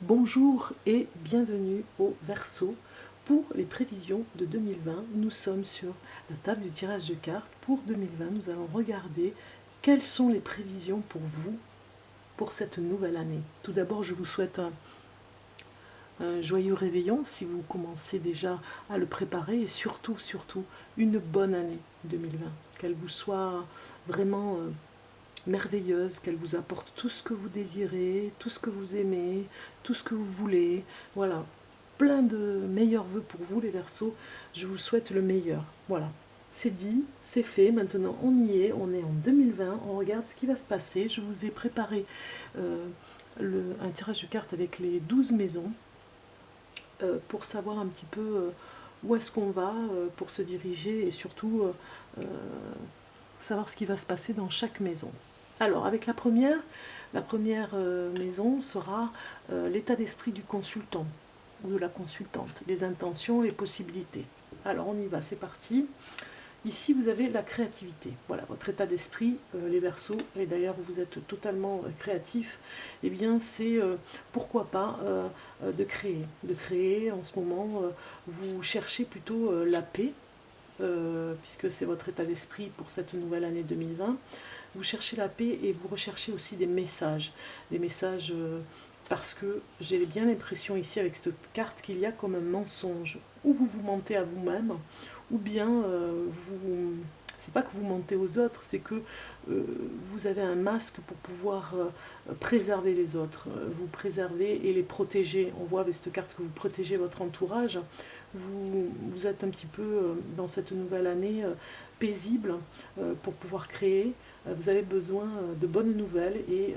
Bonjour et bienvenue au Verseau pour les prévisions de 2020. Nous sommes sur la table du tirage de cartes. Pour 2020, nous allons regarder quelles sont les prévisions pour vous pour cette nouvelle année. Tout d'abord, je vous souhaite un joyeux réveillon si vous commencez déjà à le préparer et surtout, une bonne année 2020. Qu'elle vous soit vraiment merveilleuse, qu'elle vous apporte tout ce que vous désirez, tout ce que vous aimez, tout ce que vous voulez. Voilà, plein de meilleurs vœux pour vous les Verseaux. Je vous souhaite le meilleur. Voilà, c'est dit, c'est fait. Maintenant, on y est. On est en 2020. On regarde ce qui va se passer. Je vous ai préparé un tirage de cartes avec les 12 maisons pour savoir un petit peu où est-ce qu'on va pour se diriger et surtout savoir ce qui va se passer dans chaque maison. Alors, avec la première maison sera l'état d'esprit du consultant ou de la consultante, les intentions, les possibilités. Alors, on y va, c'est parti. Ici, vous avez la créativité. Voilà, votre état d'esprit, les Verseaux, et d'ailleurs vous êtes totalement créatif, et eh bien c'est pourquoi pas de créer. De créer en ce moment, vous cherchez plutôt la paix, puisque c'est votre état d'esprit pour cette nouvelle année 2020. Vous cherchez la paix et vous recherchez aussi des messages parce que j'ai bien l'impression ici avec cette carte qu'il y a comme un mensonge, ou vous mentez à vous-même, ou bien vous... C'est pas que vous mentez aux autres, c'est que vous avez un masque pour pouvoir préserver les autres, vous préserver et les protéger. On voit avec cette carte que vous protégez votre entourage. Vous êtes un petit peu dans cette nouvelle année paisible pour pouvoir créer. Vous avez besoin de bonnes nouvelles et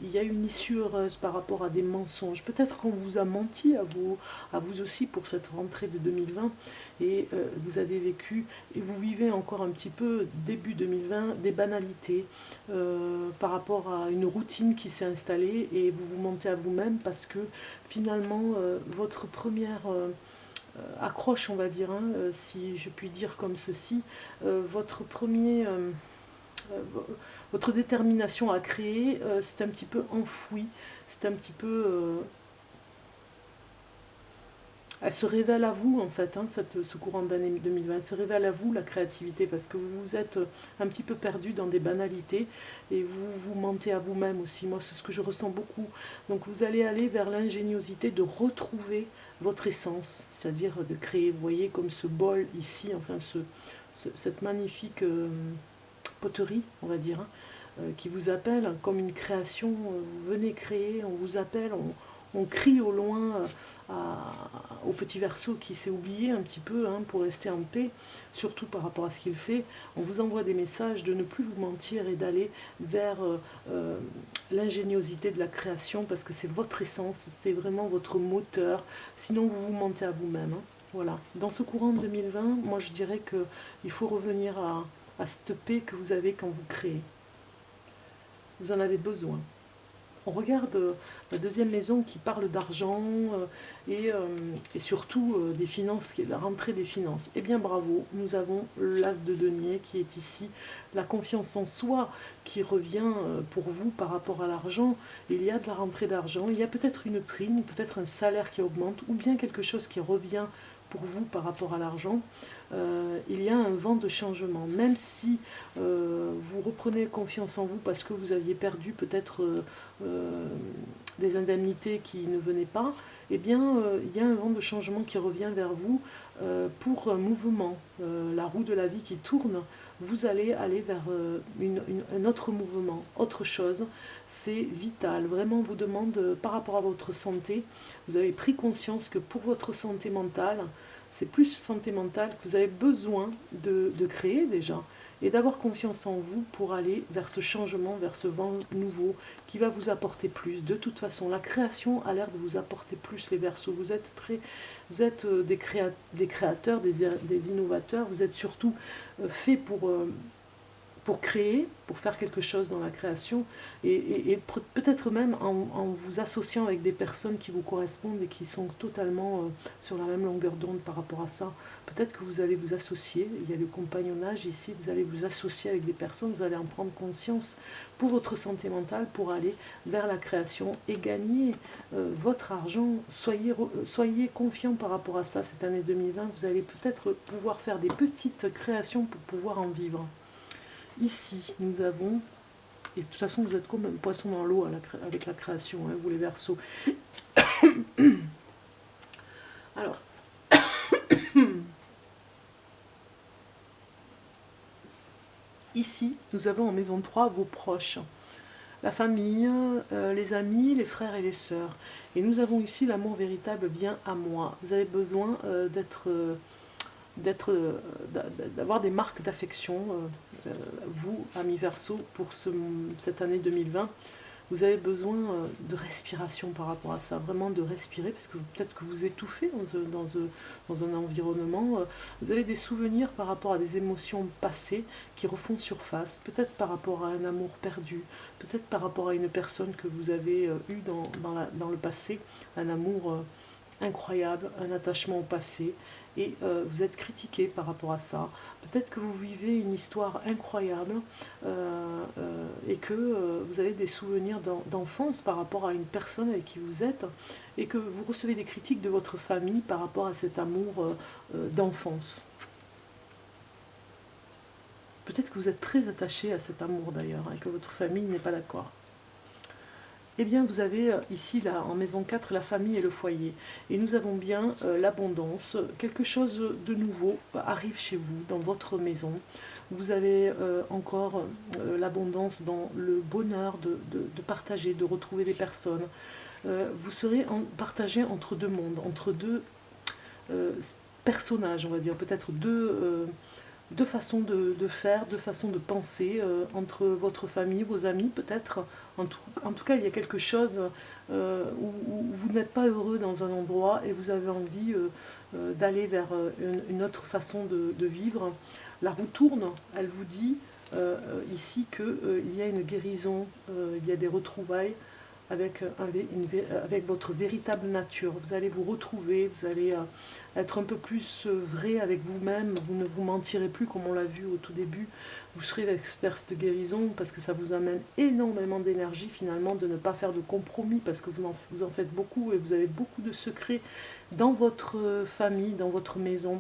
il y a une issue heureuse par rapport à des mensonges. Peut-être qu'on vous a menti à vous aussi pour cette rentrée de 2020 et vous avez vécu et vous vivez encore un petit peu début 2020 des banalités par rapport à une routine qui s'est installée et vous vous mentez à vous-même parce que finalement votre première accroche, on va dire, hein, si je puis dire comme ceci, votre premier votre détermination à créer, c'est un petit peu enfoui, c'est un petit peu... elle se révèle à vous en fait, hein, ce courant d'année 2020, elle se révèle à vous la créativité parce que vous êtes un petit peu perdu dans des banalités et vous vous mentez à vous-même aussi. Moi c'est ce que je ressens beaucoup. Donc vous allez aller vers l'ingéniosité de retrouver votre essence, c'est-à-dire de créer, vous voyez comme ce bol ici, enfin cette magnifique poterie, on va dire, hein, qui vous appelle comme une création. Vous venez créer, on vous appelle, on crie au loin au petit Verseau qui s'est oublié un petit peu hein, pour rester en paix, surtout par rapport à ce qu'il fait. On vous envoie des messages de ne plus vous mentir et d'aller vers l'ingéniosité de la création parce que c'est votre essence, c'est vraiment votre moteur. Sinon, vous vous mentez à vous-même. Hein. Voilà. Dans ce courant de 2020, moi je dirais qu'il faut revenir à cette paix que vous avez quand vous créez. Vous en avez besoin. On regarde la deuxième maison qui parle d'argent et surtout des finances, qui est la rentrée des finances. Eh bien bravo, nous avons l'as de denier qui est ici, la confiance en soi qui revient pour vous par rapport à l'argent. Il y a de la rentrée d'argent, il y a peut-être une prime, peut-être un salaire qui augmente ou bien quelque chose qui revient pour vous par rapport à l'argent. Il y a un vent de changement, même si vous reprenez confiance en vous parce que vous aviez perdu peut-être des indemnités qui ne venaient pas, eh bien il y a un vent de changement qui revient vers vous pour un mouvement, la roue de la vie qui tourne, vous allez aller vers un autre mouvement, autre chose, c'est vital, vraiment on vous demande par rapport à votre santé, vous avez pris conscience que pour votre santé mentale, c'est plus santé mentale que vous avez besoin de créer déjà et d'avoir confiance en vous pour aller vers ce changement, vers ce vent nouveau qui va vous apporter plus. De toute façon, la création a l'air de vous apporter plus les Verseaux. Vous êtes des créateurs, des innovateurs, vous êtes surtout faits pour créer, pour faire quelque chose dans la création, et peut-être même en vous associant avec des personnes qui vous correspondent et qui sont totalement sur la même longueur d'onde par rapport à ça. Peut-être que vous allez vous associer, il y a le compagnonnage ici, vous allez vous associer avec des personnes, vous allez en prendre conscience pour votre santé mentale, pour aller vers la création et gagner votre argent. Soyez confiant par rapport à ça cette année 2020, vous allez peut-être pouvoir faire des petites créations pour pouvoir en vivre. Ici, nous avons, et de toute façon vous êtes comme un poisson dans l'eau avec la création, hein, vous les Verseaux. Alors, ici, nous avons en maison 3 vos proches, la famille, les amis, les frères et les sœurs. Et nous avons ici l'amour véritable vient à moi. Vous avez besoin d'avoir des marques d'affection, vous, amis Verseau, pour cette année 2020. Vous avez besoin de respiration par rapport à ça, vraiment de respirer, parce que peut-être que vous étouffez dans un environnement. Vous avez des souvenirs par rapport à des émotions passées qui refont surface, peut-être par rapport à un amour perdu, peut-être par rapport à une personne que vous avez eue dans le passé, un amour incroyable, un attachement au passé, et vous êtes critiqué par rapport à ça. Peut-être que vous vivez une histoire incroyable et que vous avez des souvenirs d'enfance par rapport à une personne avec qui vous êtes, et que vous recevez des critiques de votre famille par rapport à cet amour d'enfance. Peut-être que vous êtes très attaché à cet amour d'ailleurs, et que votre famille n'est pas d'accord. Eh bien, vous avez ici, là, en maison 4, la famille et le foyer. Et nous avons bien l'abondance. Quelque chose de nouveau arrive chez vous, dans votre maison. Vous avez encore l'abondance dans le bonheur de partager, de retrouver des personnes. Vous serez partagé entre deux mondes, entre deux personnages, on va dire, peut-être deux façons de faire, deux façons de penser entre votre famille, vos amis peut-être. En tout cas, il y a quelque chose où vous n'êtes pas heureux dans un endroit et vous avez envie d'aller vers une autre façon de vivre. La roue tourne, elle vous dit ici qu'il y a une guérison, il y a des retrouvailles avec votre véritable nature. Vous allez vous retrouver, vous allez être un peu plus vrai avec vous-même, vous ne vous mentirez plus comme on l'a vu au tout début, vous serez vers cette guérison parce que ça vous amène énormément d'énergie finalement de ne pas faire de compromis parce que vous en faites beaucoup et vous avez beaucoup de secrets dans votre famille, dans votre maison.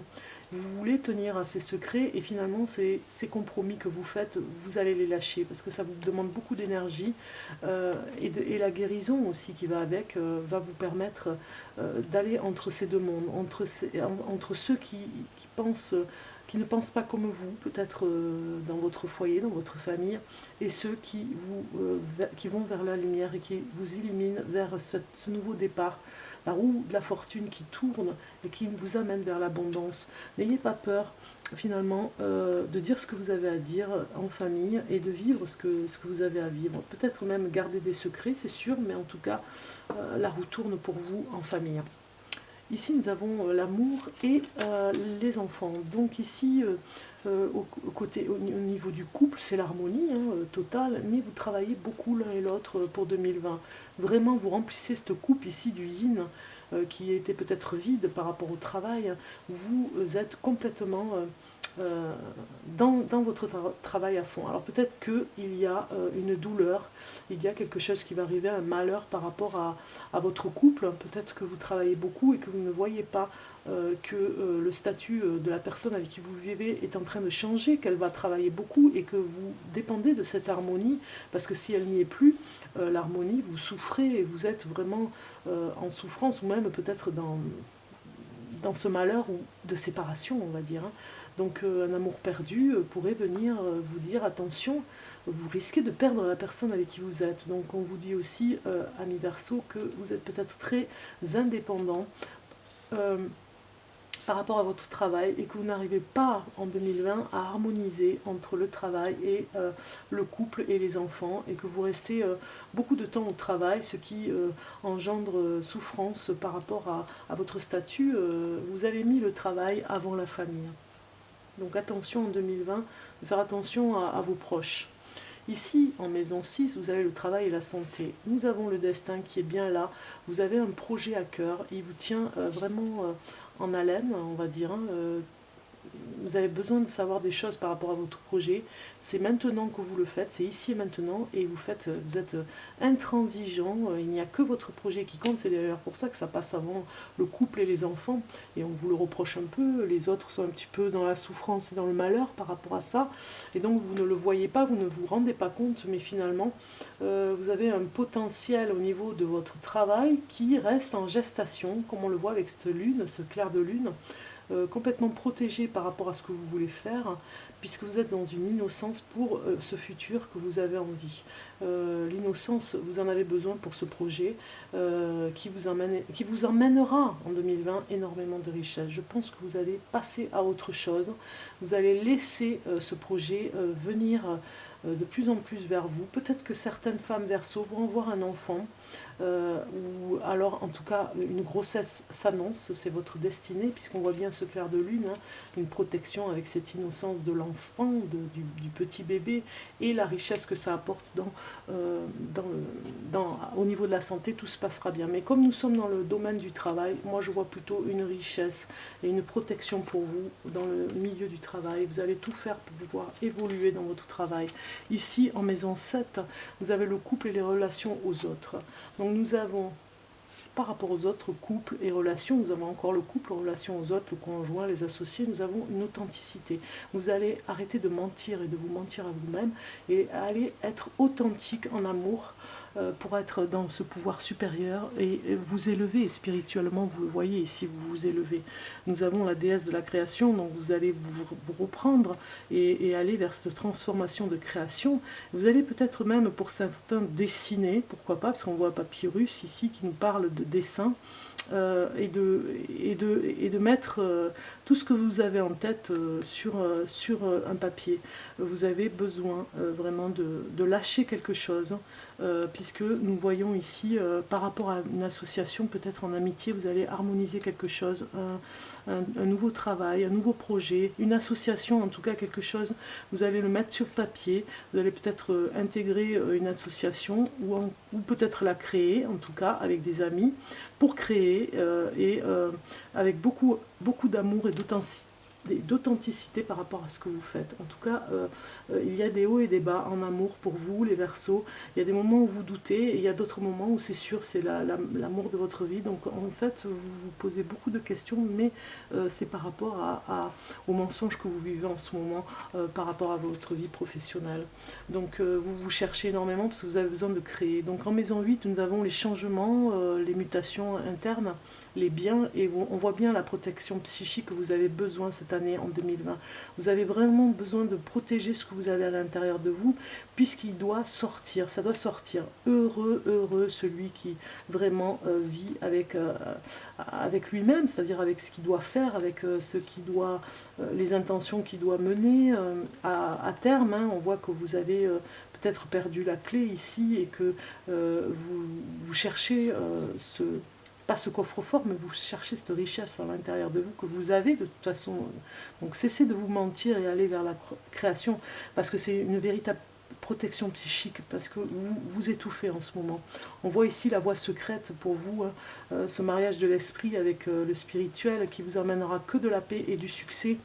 Vous voulez tenir à ces secrets et finalement ces compromis que vous faites, vous allez les lâcher parce que ça vous demande beaucoup d'énergie et la guérison aussi qui va avec va vous permettre d'aller entre ces deux mondes, entre ceux qui pensent, qui ne pensent pas comme vous, peut-être dans votre foyer, dans votre famille, et ceux qui vont vers la lumière et qui vous illuminent vers ce nouveau départ. La roue de la fortune qui tourne et qui vous amène vers l'abondance. N'ayez pas peur finalement de dire ce que vous avez à dire en famille et de vivre ce que vous avez à vivre. Peut-être même garder des secrets, c'est sûr, mais en tout cas, la roue tourne pour vous en famille. Ici, nous avons l'amour et les enfants. Donc ici, au niveau du couple, c'est l'harmonie totale, mais vous travaillez beaucoup l'un et l'autre pour 2020. Vraiment, vous remplissez cette coupe ici du yin qui était peut-être vide par rapport au travail. Vous êtes complètement dans votre travail à fond. Alors peut-être qu'il y a une douleur, il y a quelque chose qui va arriver, un malheur par rapport à votre couple. Peut-être que vous travaillez beaucoup et que vous ne voyez pas que le statut de la personne avec qui vous vivez est en train de changer, qu'elle va travailler beaucoup et que vous dépendez de cette harmonie, parce que si elle n'y est plus, l'harmonie, vous souffrez et vous êtes vraiment en souffrance, ou même peut-être dans ce malheur ou de séparation, on va dire. Donc un amour perdu pourrait venir vous dire attention, vous risquez de perdre la personne avec qui vous êtes. Donc on vous dit aussi, amis Verseau, que vous êtes peut-être très indépendant par rapport à votre travail et que vous n'arrivez pas en 2020 à harmoniser entre le travail et le couple et les enfants et que vous restez beaucoup de temps au travail, ce qui engendre souffrance par rapport à votre statut. Vous avez mis le travail avant la famille. Donc attention en 2020, de faire attention à vos proches. Ici, en maison 6, vous avez le travail et la santé. Nous avons le destin qui est bien là. Vous avez un projet à cœur. Il vous tient vraiment en haleine, on va dire. Vous avez besoin de savoir des choses par rapport à votre projet. C'est maintenant que vous le faites, c'est ici et maintenant, et vous êtes intransigeant. Il n'y a que votre projet qui compte. C'est d'ailleurs pour ça que ça passe avant le couple et les enfants, et on vous le reproche un peu. Les autres sont un petit peu dans la souffrance et dans le malheur par rapport à ça, et donc vous ne le voyez pas, vous ne vous rendez pas compte, mais finalement vous avez un potentiel au niveau de votre travail qui reste en gestation, comme on le voit avec cette lune, ce clair de lune. Complètement protégé par rapport à ce que vous voulez faire, puisque vous êtes dans une innocence pour ce futur que vous avez envie. L'innocence, vous en avez besoin pour ce projet qui vous emmènera en 2020 énormément de richesses. Je pense que vous allez passer à autre chose, vous allez laisser ce projet venir de plus en plus vers vous. Peut-être que certaines femmes Verseau vont avoir un enfant, ou alors en tout cas une grossesse s'annonce, c'est votre destinée, puisqu'on voit bien ce clair de lune, hein, une protection avec cette innocence de l'enfant, du petit bébé, et la richesse que ça apporte au niveau de la santé. Tout se passera bien. Mais comme nous sommes dans le domaine du travail, moi je vois plutôt une richesse et une protection pour vous dans le milieu du travail. Vous allez tout faire pour pouvoir évoluer dans votre travail. Ici, en maison 7, vous avez le couple et les relations aux autres. Donc nous avons, par rapport aux autres couples et relations, nous avons encore le couple, relations aux autres, le conjoint, les associés, nous avons une authenticité. Vous allez arrêter de mentir et de vous mentir à vous-même et aller être authentique en amour pour être dans ce pouvoir supérieur et vous élever spirituellement, vous le voyez ici, vous vous élevez. Nous avons la déesse de la création, donc vous allez vous reprendre et aller vers cette transformation de création. Vous allez peut-être même pour certains dessiner, pourquoi pas, parce qu'on voit un papyrus ici qui nous parle de dessin, et de mettre tout ce que vous avez en tête sur un papier. Vous avez besoin vraiment de lâcher quelque chose, puisque nous voyons ici, par rapport à une association, peut-être en amitié, vous allez harmoniser quelque chose, un nouveau travail, un nouveau projet, une association, en tout cas quelque chose, vous allez le mettre sur papier, vous allez peut-être intégrer une association, ou peut-être la créer, en tout cas avec des amis, pour créer, avec beaucoup d'amour et d'authenticité par rapport à ce que vous faites. En tout cas, il y a des hauts et des bas en amour pour vous, les Verseaux. Il y a des moments où vous doutez, et il y a d'autres moments où c'est sûr, c'est l'amour de votre vie. Donc en fait, vous vous posez beaucoup de questions, mais c'est par rapport aux mensonges que vous vivez en ce moment, par rapport à votre vie professionnelle. Donc vous cherchez énormément parce que vous avez besoin de créer. Donc en maison 8, nous avons les changements, les mutations internes, les biens, et on voit bien la protection psychique que vous avez besoin cette année en 2020. Vous avez vraiment besoin de protéger ce que vous avez à l'intérieur de vous, puisqu'il doit sortir, ça doit sortir. Heureux, heureux celui qui vraiment vit avec lui-même, c'est-à-dire avec ce qu'il doit faire, avec les intentions qu'il doit mener à terme. Hein. On voit que vous avez peut-être perdu la clé ici, et que vous cherchez pas ce coffre-fort, mais vous cherchez cette richesse à l'intérieur de vous que vous avez de toute façon. Donc cessez de vous mentir et allez vers la création, parce que c'est une véritable protection psychique, parce que vous étouffez en ce moment. On voit ici la voie secrète pour vous, hein, ce mariage de l'esprit avec le spirituel qui vous amènera que de la paix et du succès.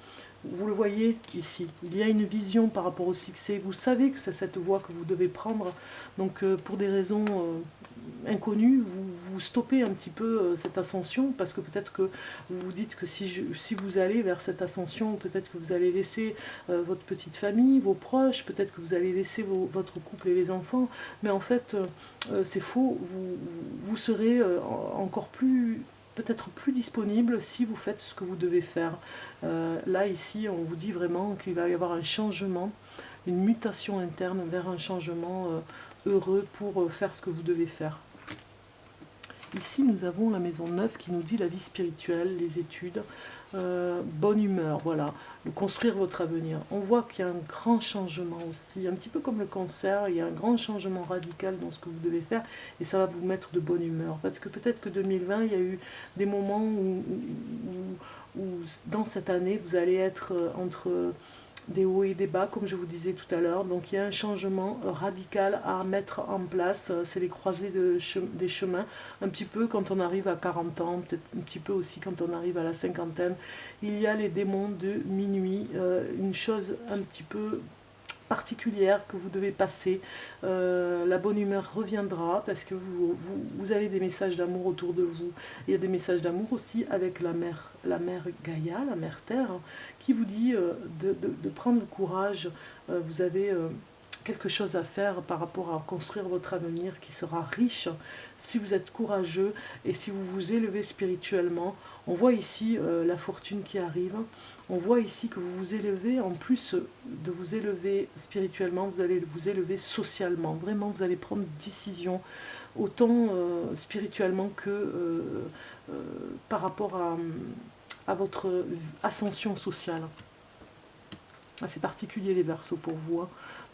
Vous le voyez ici, il y a une vision par rapport au succès. Vous savez que c'est cette voie que vous devez prendre. Donc pour des raisons inconnues, vous stoppez un petit peu cette ascension, parce que peut-être que vous vous dites que si vous allez vers cette ascension, peut-être que vous allez laisser votre petite famille, vos proches, peut-être que vous allez laisser votre couple et les enfants. Mais en fait, c'est faux. Vous serez encore plus... peut-être plus disponible si vous faites ce que vous devez faire. Là, ici, on vous dit vraiment qu'il va y avoir un changement, une mutation interne vers un changement heureux pour faire ce que vous devez faire. Ici, nous avons la maison 9 qui nous dit la vie spirituelle, les études, bonne humeur, voilà, de construire votre avenir. On voit qu'il y a un grand changement aussi, un petit peu comme le cancer, il y a un grand changement radical dans ce que vous devez faire et ça va vous mettre de bonne humeur. Parce que peut-être que 2020, il y a eu des moments où dans cette année, vous allez être entre des hauts et des bas, comme je vous disais tout à l'heure. Donc il y a un changement radical à mettre en place. C'est les croisées des chemins, un petit peu quand on arrive à 40 ans, peut-être un petit peu aussi quand on arrive à la cinquantaine. Il y a les démons de minuit, une chose un petit peu particulière que vous devez passer. La bonne humeur reviendra parce que vous avez des messages d'amour autour de vous. Il y a des messages d'amour aussi avec la mère Gaïa, la mère Terre, qui vous dit de prendre le courage. Vous avez quelque chose à faire par rapport à construire votre avenir qui sera riche si vous êtes courageux et si vous vous élevez spirituellement. On voit ici la fortune qui arrive. On voit ici que vous vous élevez, en plus de vous élever spirituellement, vous allez vous élever socialement. Vraiment, vous allez prendre des décisions, autant spirituellement que par rapport à votre ascension sociale. Ah, c'est particulier les Verseaux pour vous.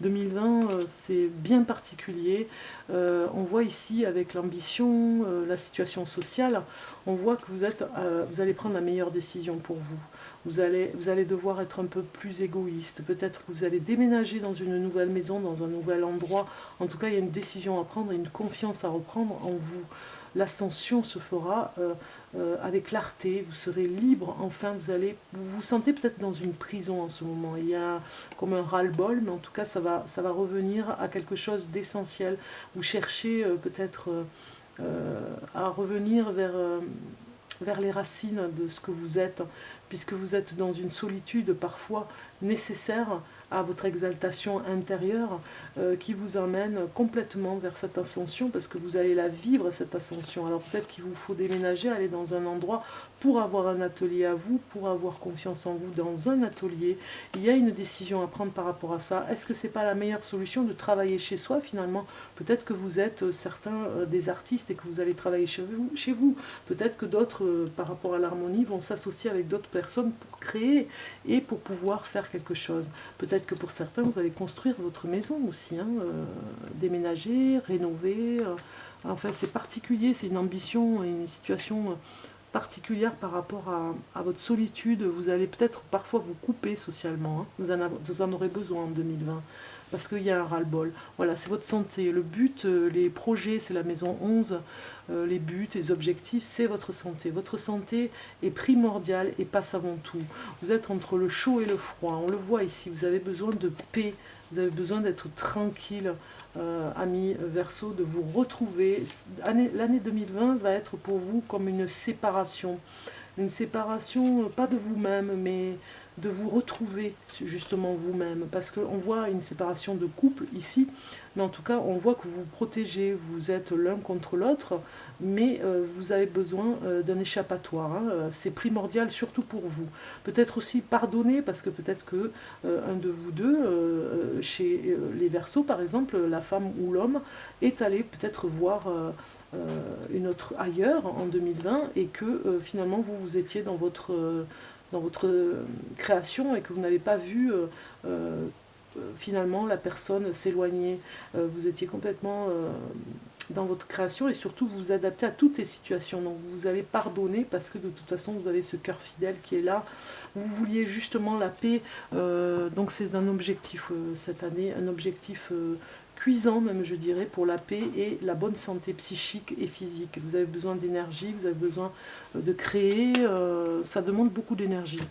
2020, c'est bien particulier. On voit ici avec l'ambition, la situation sociale, on voit que vous allez prendre la meilleure décision pour vous. Vous allez devoir être un peu plus égoïste. Peut-être que vous allez déménager dans une nouvelle maison, dans un nouvel endroit. En tout cas, il y a une décision à prendre et une confiance à reprendre en vous. L'ascension se fera avec clarté, vous serez libre, enfin vous vous sentez peut-être dans une prison en ce moment, il y a comme un ras-le-bol, mais en tout cas ça va revenir à quelque chose d'essentiel. Vous cherchez peut-être à revenir vers les racines de ce que vous êtes, puisque vous êtes dans une solitude parfois nécessaire à votre exaltation intérieure qui vous emmène complètement vers cette ascension parce que vous allez la vivre cette ascension. Alors peut-être qu'il vous faut déménager, aller dans un endroit pour avoir un atelier à vous, pour avoir confiance en vous dans un atelier. Il y a une décision à prendre par rapport à ça. Est-ce que c'est pas la meilleure solution de travailler chez soi finalement? Peut-être que vous êtes certains des artistes et que vous allez travailler chez vous. Peut-être que d'autres, par rapport à l'harmonie, vont s'associer avec d'autres personnes pour créer et pour pouvoir faire quelque chose. Peut-être que pour certains, vous allez construire votre maison aussi, déménager, rénover. Enfin, c'est particulier, c'est une ambition et une situation particulière par rapport à votre solitude. Vous allez peut-être parfois vous couper socialement. Vous en aurez besoin en 2020 parce qu'il y a un ras-le-bol. Voilà, c'est votre santé. Le but, les projets, c'est la maison 11. Les buts, les objectifs, c'est votre santé. Votre santé est primordiale et passe avant tout. Vous êtes entre le chaud et le froid. On le voit ici, vous avez besoin de paix. Vous avez besoin d'être tranquille, amis Verseau, de vous retrouver. L'année 2020 va être pour vous comme une séparation. Une séparation, pas de vous-même, mais de vous retrouver justement vous-même. Parce qu'on voit une séparation de couple ici, mais en tout cas, on voit que vous vous protégez, vous êtes l'un contre l'autre, mais vous avez besoin d'un échappatoire. C'est primordial, surtout pour vous. Peut-être aussi pardonner, parce que peut-être que un de vous deux, chez les Verseaux par exemple, la femme ou l'homme, est allé peut-être voir une autre ailleurs en 2020 et que finalement vous étiez dans votre création et que vous n'avez pas vu finalement la personne s'éloigner. Vous étiez complètement dans votre création et surtout vous vous adaptez à toutes les situations. Donc vous allez pardonner parce que de toute façon vous avez ce cœur fidèle qui est là. Vous vouliez justement la paix, donc c'est un objectif cette année, un objectif cuisant même je dirais pour la paix et la bonne santé psychique et physique. Vous avez besoin d'énergie, vous avez besoin de créer, ça demande beaucoup d'énergie.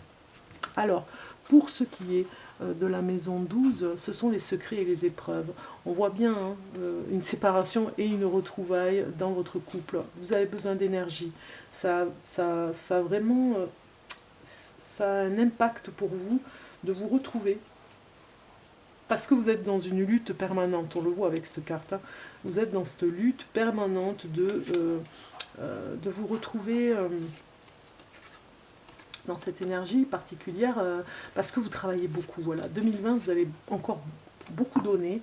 Alors, pour ce qui est de la maison 12, ce sont les secrets et les épreuves. On voit bien une séparation et une retrouvaille dans votre couple. Vous avez besoin d'énergie. Ça vraiment, ça a un impact pour vous de vous retrouver. Parce que vous êtes dans une lutte permanente, on le voit avec cette carte. Vous êtes dans cette lutte permanente de vous retrouver dans cette énergie particulière parce que vous travaillez beaucoup. Voilà. 2020, vous allez encore beaucoup donner,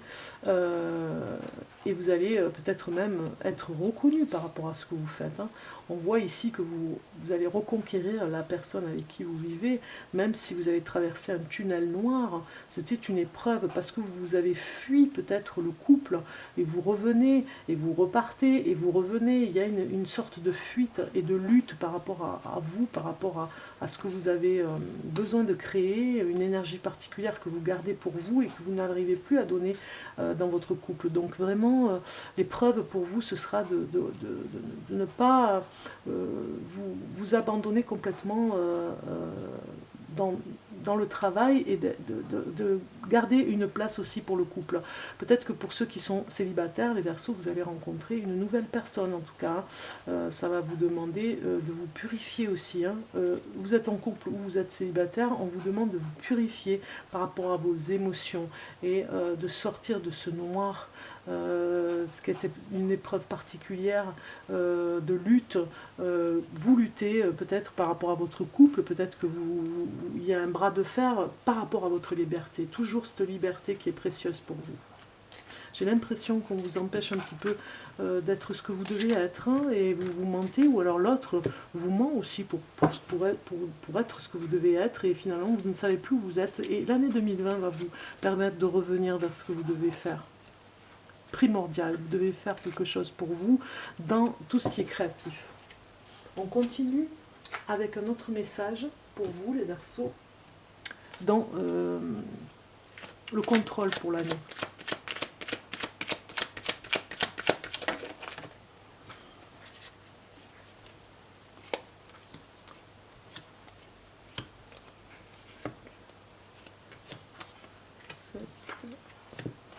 et vous allez peut-être même être reconnu par rapport à ce que vous faites, hein. On voit ici que vous allez reconquérir la personne avec qui vous vivez, même si vous avez traversé un tunnel noir. C'était une épreuve parce que vous avez fui peut-être le couple, et vous revenez, et vous repartez, et vous revenez. Il y a une sorte de fuite et de lutte par rapport à vous, par rapport à ce que vous avez besoin de créer, une énergie particulière que vous gardez pour vous et que vous n'arrivez plus à donner dans votre couple. Donc vraiment, l'épreuve pour vous, ce sera de ne pas vous abandonner complètement dans, dans le travail, et de garder une place aussi pour le couple. Peut-être que pour ceux qui sont célibataires, les Verseaux, vous allez rencontrer une nouvelle personne en tout cas. Ça va vous demander de vous purifier aussi, hein. Vous êtes en couple ou vous êtes célibataire, on vous demande de vous purifier par rapport à vos émotions, et de sortir de ce noir, ce qui était une épreuve particulière de lutte. Vous luttez peut-être par rapport à votre couple, peut-être que il y a un bras de fer par rapport à votre liberté, toujours cette liberté qui est précieuse pour vous. J'ai l'impression qu'on vous empêche un petit peu d'être ce que vous devez être, hein, et vous mentez, ou alors l'autre vous ment aussi pour être ce que vous devez être, et finalement vous ne savez plus où vous êtes. Et l'année 2020 va vous permettre de revenir vers ce que vous devez faire. Primordial, vous devez faire quelque chose pour vous dans tout ce qui est créatif. On continue avec un autre message pour vous, les Verseaux, dans le contrôle pour l'année.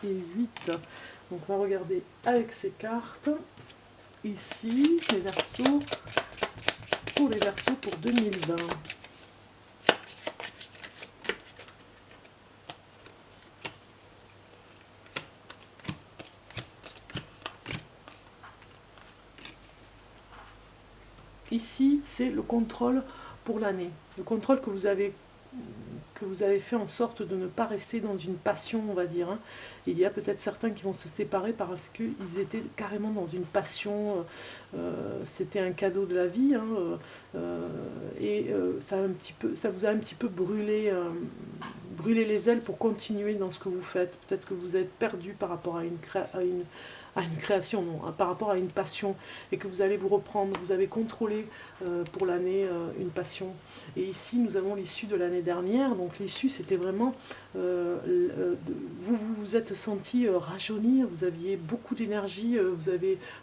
Et 8. Donc on va regarder avec ces cartes. Ici, les Verseaux, pour les Verseaux pour 2020. Ici, c'est le contrôle pour l'année. Le contrôle que vous avez fait en sorte de ne pas rester dans une passion, on va dire, hein. Il y a peut-être certains qui vont se séparer parce qu'ils étaient carrément dans une passion, c'était un cadeau de la vie, hein, et ça vous a un petit peu brûlé les ailes pour continuer dans ce que vous faites. Peut-être que vous êtes perdu par rapport à une création, non, hein, par rapport à une passion, et que vous allez vous reprendre. Vous avez contrôlé pour l'année une passion. Et ici, nous avons l'issue de l'année dernière. Donc l'issue, c'était vraiment, vous êtes senti rajeunir, vous aviez beaucoup d'énergie,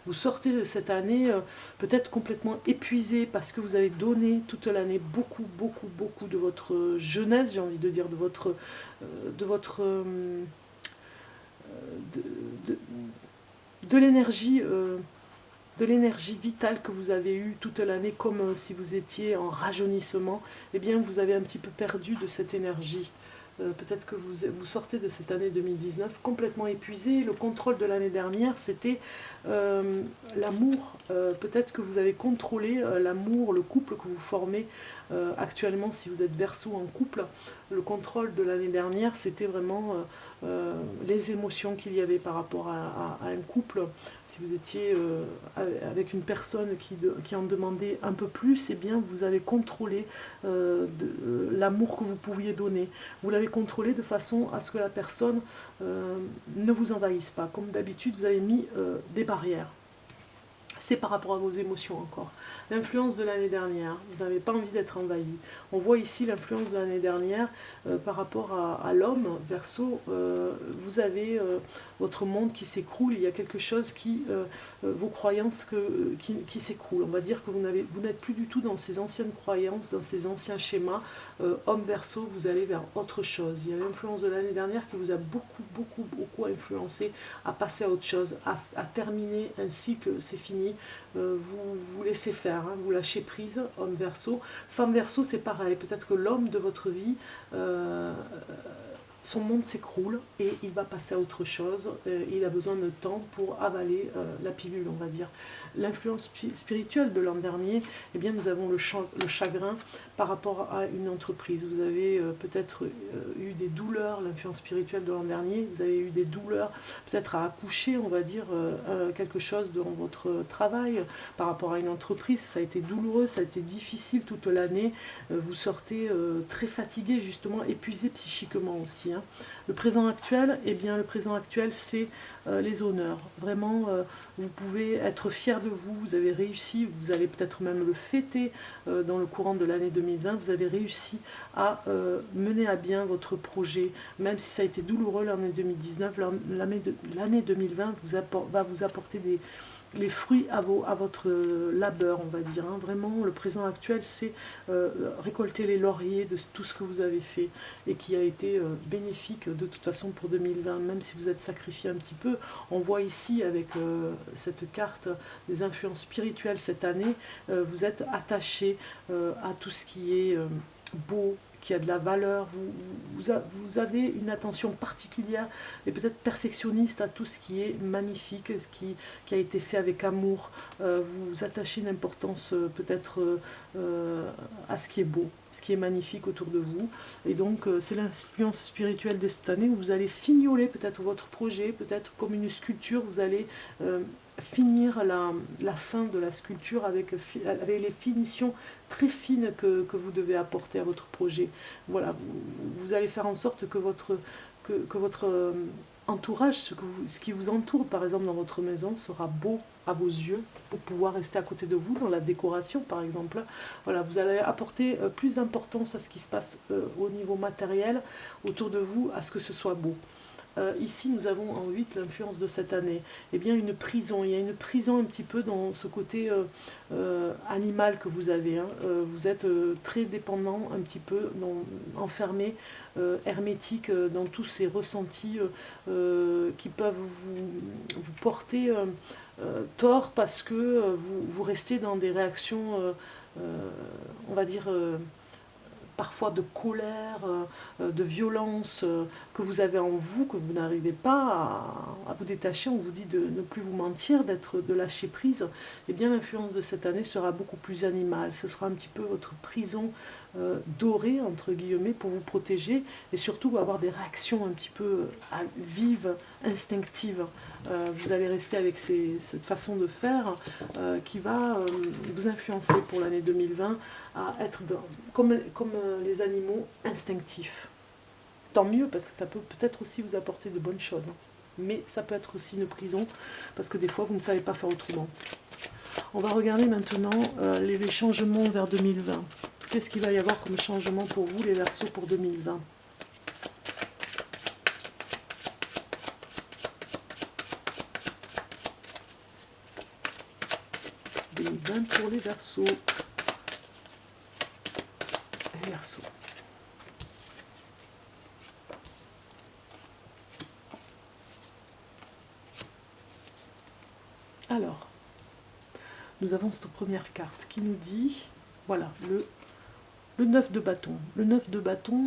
vous sortez de cette année peut-être complètement épuisé, parce que vous avez donné toute l'année beaucoup, beaucoup, beaucoup de votre jeunesse, j'ai envie de dire, de votre de, de l'énergie vitale que vous avez eue toute l'année, comme si vous étiez en rajeunissement. Eh bien, vous avez un petit peu perdu de cette énergie. Peut-être que vous sortez de cette année 2019 complètement épuisé. Le contrôle de l'année dernière, c'était l'amour. Peut-être que vous avez contrôlé l'amour, le couple que vous formez actuellement, si vous êtes Verseau en couple. Le contrôle de l'année dernière, c'était vraiment les émotions qu'il y avait par rapport à un couple. Si vous étiez avec une personne qui en demandait un peu plus, eh bien vous avez contrôlé l'amour que vous pouviez donner. Vous l'avez contrôlé de façon à ce que la personne ne vous envahisse pas. Comme d'habitude, vous avez mis des barrières. C'est par rapport à vos émotions encore. L'influence de l'année dernière, vous n'avez pas envie d'être envahi. On voit ici l'influence de l'année dernière par rapport à l'homme, Verseau. Vous avez votre monde qui s'écroule, il y a quelque chose vos croyances qui s'écroulent. On va dire que vous n'êtes plus du tout dans ces anciennes croyances, dans ces anciens schémas. Homme Verseau, vous allez vers autre chose. Il y a l'influence de l'année dernière qui vous a beaucoup, beaucoup, beaucoup influencé à passer à autre chose, à terminer un cycle, c'est fini. Vous laissez faire, hein, vous lâchez prise, homme Verseau. Femme Verseau, c'est pareil. Peut-être que l'homme de votre vie, son monde s'écroule et il va passer à autre chose. Il a besoin de temps pour avaler la pilule, on va dire. l'influence spirituelle de l'an dernier, eh bien nous avons le chagrin par rapport à une entreprise. Vous avez peut-être eu des douleurs, l'influence spirituelle de l'an dernier, vous avez eu des douleurs peut-être à accoucher, on va dire, quelque chose dans votre travail par rapport à une entreprise. Ça a été douloureux, ça a été difficile toute l'année. Vous sortez très fatigué, justement, épuisé psychiquement aussi. Hein. Le présent actuel, eh bien le présent actuel, c'est les honneurs. Vraiment, vous pouvez être fier de vous, vous avez réussi, vous allez peut-être même le fêter dans le courant de l'année 2020, vous avez réussi à mener à bien votre projet, même si ça a été douloureux l'année 2019, l'année 2020 va vous apporter les fruits à votre labeur, on va dire. Hein. Vraiment, le présent actuel, c'est récolter les lauriers de tout ce que vous avez fait et qui a été bénéfique de toute façon pour 2020, même si vous êtes sacrifié un petit peu. On voit ici avec cette carte des influences spirituelles cette année, vous êtes attaché à tout ce qui est beau, qui a de la valeur, vous avez une attention particulière et peut-être perfectionniste à tout ce qui est magnifique, ce qui a été fait avec amour. Vous attachez une importance peut-être à ce qui est beau, ce qui est magnifique autour de vous. Et donc c'est l'influence spirituelle de cette année où vous allez fignoler peut-être votre projet, peut-être comme une sculpture, vous allez finir la fin de la sculpture avec les finitions très fines que vous devez apporter à votre projet. Voilà, vous allez faire en sorte que votre entourage, ce qui vous entoure par exemple dans votre maison sera beau à vos yeux pour pouvoir rester à côté de vous dans la décoration par exemple. Voilà, vous allez apporter plus d'importance à ce qui se passe au niveau matériel autour de vous, à ce que ce soit beau. Ici, nous avons en 8 l'influence de cette année. Eh bien, une prison. Il y a une prison un petit peu dans ce côté animal que vous avez. Hein. Vous êtes très dépendant, un petit peu enfermé, hermétique dans tous ces ressentis qui peuvent vous porter tort parce que vous restez dans des réactions, on va dire, parfois de colère, de violence que vous avez en vous, que vous n'arrivez pas à vous détacher. On vous dit de ne plus vous mentir, de lâcher prise. Eh bien, l'influence de cette année sera beaucoup plus animale. Ce sera un petit peu votre prison dorée, entre guillemets, pour vous protéger et surtout avoir des réactions un petit peu vives, instinctives. Vous allez rester avec cette façon de faire qui va vous influencer pour l'année 2020 à être comme les animaux instinctifs. Tant mieux parce que ça peut peut-être aussi vous apporter de bonnes choses. Hein. Mais ça peut être aussi une prison parce que des fois vous ne savez pas faire autrement. On va regarder maintenant les changements vers 2020. Qu'est-ce qu'il va y avoir comme changement pour vous les Verseaux pour 2020 ? 2020 pour les Verseaux. Les Verseaux. Alors, nous avons cette première carte qui nous dit, voilà, le 9 de bâton. Le 9 de bâton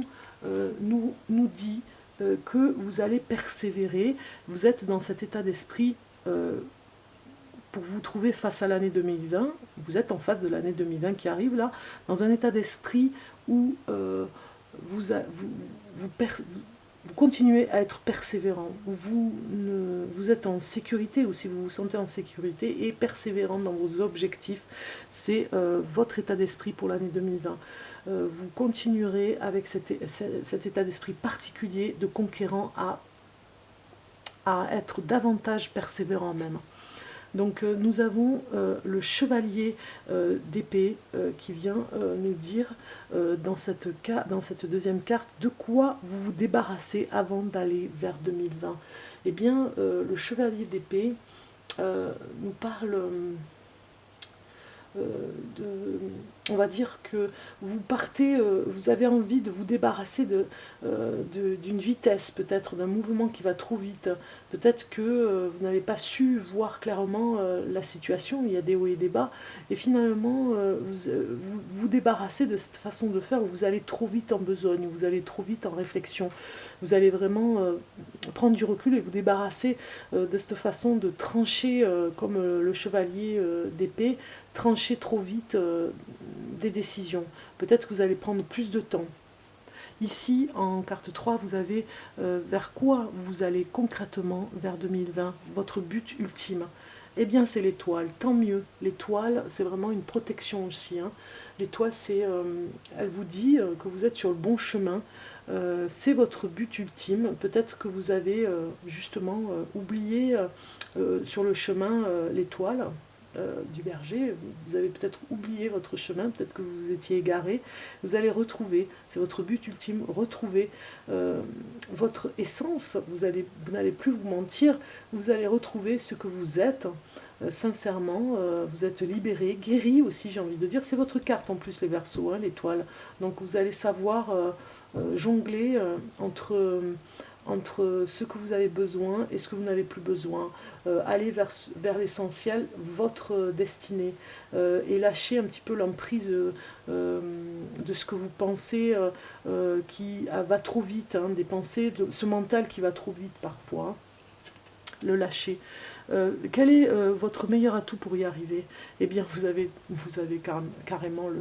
nous dit que vous allez persévérer, vous êtes dans cet état d'esprit pour vous trouver face à l'année 2020, vous êtes en face de l'année 2020 qui arrive là, dans un état d'esprit où vous continuez à être persévérant, vous êtes en sécurité aussi, vous vous sentez en sécurité et persévérant dans vos objectifs, c'est votre état d'esprit pour l'année 2020. Vous continuerez avec cet état d'esprit particulier de conquérant à être davantage persévérant même. Donc nous avons le chevalier d'épée qui vient nous dire dans cette deuxième carte de quoi vous vous débarrassez avant d'aller vers 2020. Eh bien le chevalier d'épée nous parle on va dire que vous partez, vous avez envie de vous débarrasser d'une vitesse, peut-être d'un mouvement qui va trop vite. Peut-être que vous n'avez pas su voir clairement la situation, il y a des hauts et des bas, et finalement vous débarrassez de cette façon de faire où vous allez trop vite en besogne, vous allez trop vite en réflexion. Vous allez vraiment prendre du recul et vous débarrasser de cette façon de trancher comme le chevalier d'épée, trancher trop vite des décisions. Peut-être que vous allez prendre plus de temps. Ici, en carte 3, vous avez vers quoi vous allez concrètement vers 2020, votre but ultime. Eh bien, c'est l'étoile, tant mieux. L'étoile, c'est vraiment une protection aussi. Hein. L'étoile, elle vous dit que vous êtes sur le bon chemin. C'est votre but ultime. Peut-être que vous avez justement oublié sur le chemin l'étoile du berger. Vous avez peut-être oublié votre chemin, peut-être que vous vous étiez égaré. Vous allez retrouver, c'est votre but ultime, retrouver votre essence. Vous n'allez plus vous mentir, vous allez retrouver ce que vous êtes. Sincèrement, vous êtes libéré, guéri aussi, j'ai envie de dire. C'est votre carte en plus, les Verseaux, hein, l'étoile. Donc vous allez savoir jongler entre ce que vous avez besoin et ce que vous n'avez plus besoin. Aller vers l'essentiel, votre destinée, et lâcher un petit peu l'emprise de ce que vous pensez qui va trop vite, hein, des pensées, ce mental qui va trop vite parfois, hein, le lâcher. Quel est votre meilleur atout pour y arriver? Eh bien, vous avez carrément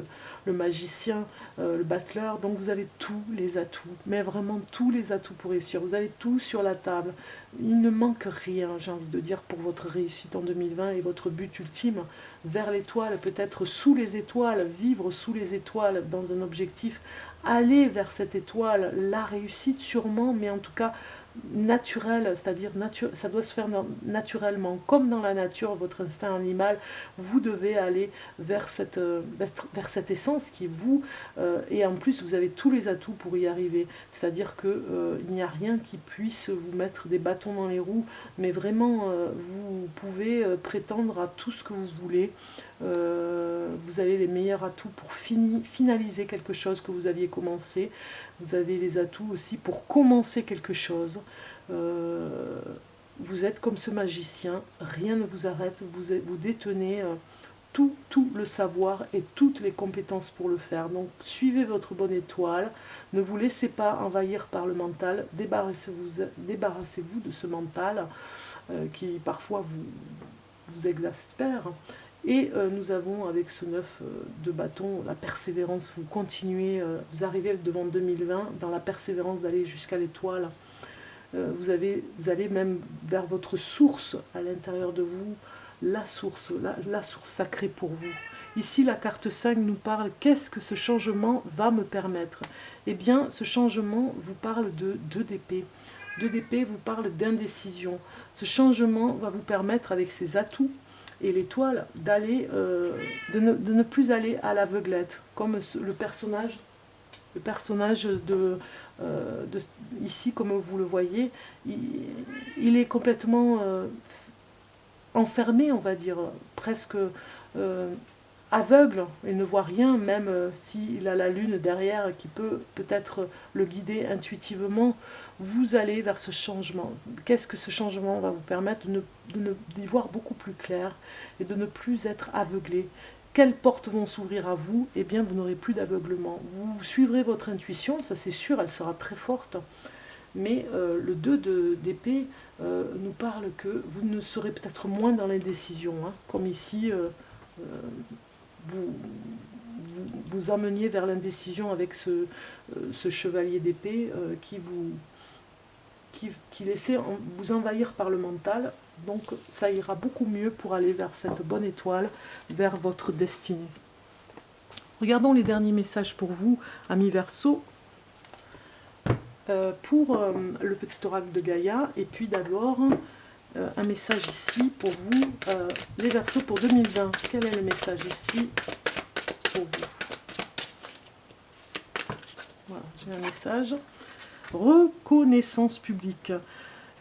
le magicien, le battleur, donc vous avez tous les atouts, mais vraiment tous les atouts pour réussir. Vous avez tout sur la table. Il ne manque rien, j'ai envie de dire, pour votre réussite en 2020 et votre but ultime, vers l'étoile, peut-être sous les étoiles, vivre sous les étoiles dans un objectif, aller vers cette étoile, la réussite sûrement, mais en tout cas naturel, c'est-à-dire ça doit se faire naturellement, comme dans la nature, votre instinct animal, vous devez aller vers cette essence qui est vous, et en plus vous avez tous les atouts pour y arriver, c'est-à-dire que il n'y a rien qui puisse vous mettre des bâtons dans les roues, mais vraiment vous pouvez prétendre à tout ce que vous voulez. Vous avez les meilleurs atouts pour finaliser quelque chose que vous aviez commencé. Vous avez les atouts aussi pour commencer quelque chose. Vous êtes comme ce magicien, rien ne vous arrête, vous détenez tout le savoir et toutes les compétences pour le faire. Donc suivez votre bonne étoile, ne vous laissez pas envahir par le mental, débarrassez-vous de ce mental qui parfois vous exaspère. Et nous avons avec ce 9 de bâton la persévérance, vous continuez, vous arrivez devant 2020 dans la persévérance d'aller jusqu'à l'étoile. Vous allez même vers votre source à l'intérieur de vous, la source sacrée pour vous. Ici, la carte 5 nous parle, qu'est-ce que ce changement va me permettre? Eh bien, ce changement vous parle de 2 d'épée. 2 d'épée vous parle d'indécision. Ce changement va vous permettre, avec ses atouts, et l'étoile, d'aller, de ne plus aller à l'aveuglette, comme le personnage ici, comme vous le voyez, il est complètement enfermé, on va dire, presque aveugle, il ne voit rien, même s'il a la lune derrière qui peut peut-être le guider intuitivement. Vous allez vers ce changement. Qu'est-ce que ce changement va vous permettre? D'y voir beaucoup plus clair et de ne plus être aveuglé. Quelles portes vont s'ouvrir à vous? Eh bien, vous n'aurez plus d'aveuglement. Vous suivrez votre intuition, ça c'est sûr, elle sera très forte. Mais le 2 d'épée nous parle que vous ne serez peut-être moins dans l'indécision, hein, comme ici, vous emmeniez vers l'indécision avec ce chevalier d'épée qui laissait vous envahir par le mental. Donc ça ira beaucoup mieux pour aller vers cette bonne étoile, vers votre destinée. Regardons les derniers messages pour vous, amis Verseaux, pour le petit oracle de Gaïa. Et puis d'abord, un message ici pour vous, les Verseaux pour 2020. Quel est le message ici pour vous? Voilà, j'ai un message. Reconnaissance publique.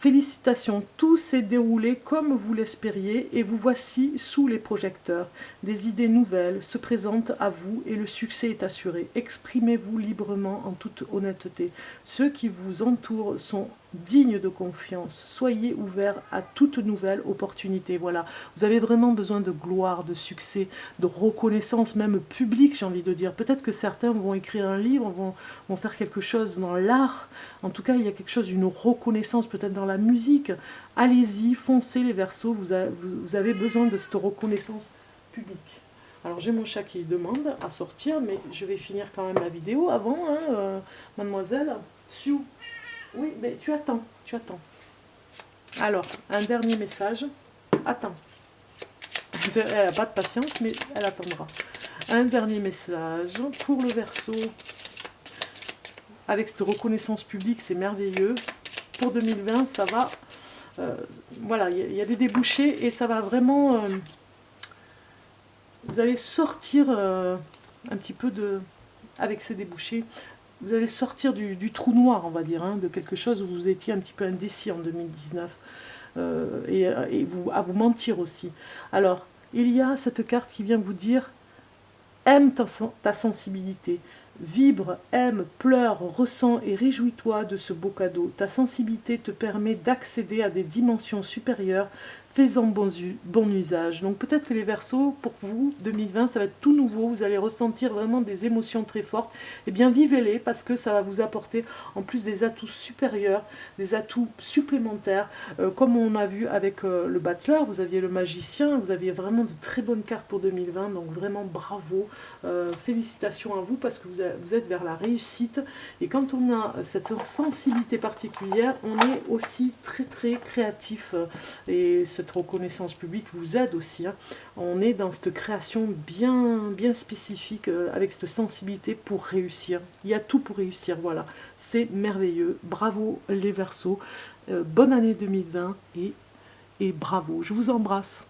Félicitations, tout s'est déroulé comme vous l'espériez et vous voici sous les projecteurs. Des idées nouvelles se présentent à vous et le succès est assuré. Exprimez-vous librement en toute honnêteté. Ceux qui vous entourent sont dignes de confiance. Soyez ouverts à toute nouvelle opportunité. Voilà, vous avez vraiment besoin de gloire, de succès, de reconnaissance même publique, j'ai envie de dire. Peut-être que certains vont écrire un livre, vont faire quelque chose dans l'art. En tout cas, il y a quelque chose, une reconnaissance peut-être dans la musique. Allez-y, foncez les Verseaux, vous avez besoin de cette reconnaissance publique. Alors j'ai mon chat qui demande à sortir, mais je vais finir quand même la vidéo avant, hein, mademoiselle. Sue. Oui, mais tu attends, tu attends. Alors, un dernier message. Attends. Elle n'a pas de patience, mais elle attendra. Un dernier message pour le Verseau. Avec cette reconnaissance publique, c'est merveilleux. Pour 2020, ça va... voilà, il y a des débouchés et ça va vraiment... vous allez sortir un petit peu de... Avec ces débouchés, vous allez sortir du trou noir, on va dire, hein, de quelque chose où vous étiez un petit peu indécis en 2019. Et à vous mentir aussi. Alors, il y a cette carte qui vient vous dire « Aime ta sensibilité ». Vibre, aime, pleure, ressens et réjouis-toi de ce beau cadeau. Ta sensibilité te permet d'accéder à des dimensions supérieures. Fais-en bon usage. Donc peut-être que les Verseaux, pour vous, 2020, ça va être tout nouveau. Vous allez ressentir vraiment des émotions très fortes. Eh bien, vivez-les parce que ça va vous apporter en plus des atouts supérieurs, des atouts supplémentaires. Comme on a vu avec le battleur, vous aviez le magicien, vous aviez vraiment de très bonnes cartes pour 2020. Donc vraiment bravo. Félicitations à vous parce que vous êtes vers la réussite. Et quand on a cette sensibilité particulière, on est aussi très très créatif. Et cette reconnaissance publique vous aide aussi. Hein. On est dans cette création bien spécifique, avec cette sensibilité pour réussir. Il y a tout pour réussir, voilà. C'est merveilleux. Bravo les Verseaux. Bonne année 2020 et bravo. Je vous embrasse.